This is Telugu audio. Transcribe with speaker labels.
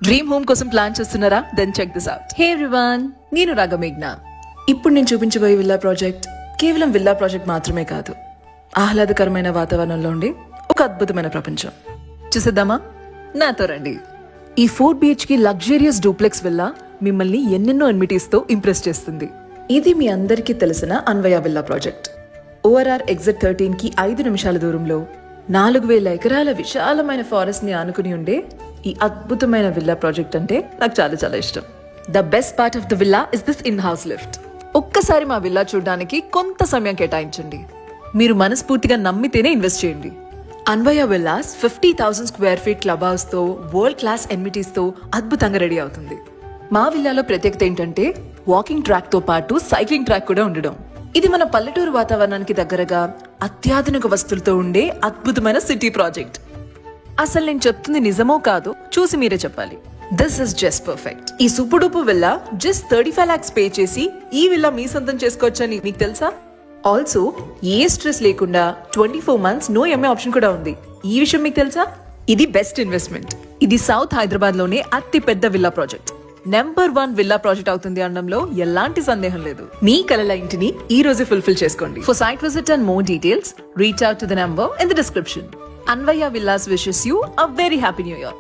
Speaker 1: డ్రీమ్ హోమ్ కోసం ప్లాన్ చేస్తున్నారా? Then check this out. Hey everyone, నేను రాగమేఘ్న. ఇప్పుడు నేను చూపించబోయే విల్లా ప్రాజెక్ట్ కేవలం విల్లా ప్రాజెక్ట్ మాత్రమే కాదు, ఆహ్లాదకరమైన వాతావరణంలో ఉండి ఒక అద్భుతమైన ప్రపంచం. చూసేద్దామా? నాతో రండి. ఈ 4 BHK లగ్జరియస్ డూప్లెక్స్ విల్లా మిమ్మల్ని ఎన్నెన్నో ఎన్మిటీస్ తో ఇంప్రెస్ చేస్తుంది. ఇది మీ అందరికీ తెలిసిన అన్వయ విల్లా ప్రాజెక్ట్. ORR ఎగ్జిట్ 13 కి 5 నిమిషాల దూరంలో 4000 ఎకరాల విశాలమైన ఫారెస్ట్ ని ఆనుకుని ఉండే ఈ అద్భుతమైన విల్లా ప్రాజెక్ట్ అంటే నాకు చాలా చాలా ఇష్టం. The best part of the villa is this in house lift. ఒక్కసారి మా విల్లా చూడడానికి కొంత సమయం కేటాయించండి. మీరు మనస్ఫూర్తిగా నమ్మితేనే ఇన్వెస్ట్ చేయండి. Anvaya villas 50,000 square feet club house తో, వరల్డ్ క్లాస్ ఎన్మిటీస్ తో అద్భుతంగా రెడీ అవుతుంది. మా విల్లాలో ప్రత్యేకత ఏంటంటే వాకింగ్ ట్రాక్ తో పాటు సైక్లింగ్ ట్రాక్ కూడా ఉండడం. ఇది మన పల్లెటూరు వాతావరణానికి దగ్గరగా అత్యాధునిక వస్తువులతో ఉండే అద్భుతమైన సిటీ ప్రాజెక్ట్. అసలు నేను చెప్తుంది నిజమో కాదో చూసి మీరే చెప్పాలి. This is just perfect. ఈ super duper villa just 35 lakhs pay చేసి ఈ విల్లా మీ సొంతం చేసుకోవచ్చని మీకు తెలుసా? ఆల్సో ఏ స్ట్రెస్ లేకుండా 24 months నో EMI ఆప్షన్ కూడా ఉంది. ఈ విషయం మీకు తెలుసా? ఇది బెస్ట్ ఇన్వెస్ట్మెంట్. ఇది సౌత్ హైదరాబాద్ లోనే అతి పెద్ద villa project. Number 1 villa project అవుతుంది అనడంలో ఎలాంటి సందేహం లేదు. మీ కలల ఇంటిని ఈ రోజే ఫుల్ఫిల్ చేసుకోండి. For site visit and more details reach out to the number in the description. Anvaya Villas wishes you a very happy new year.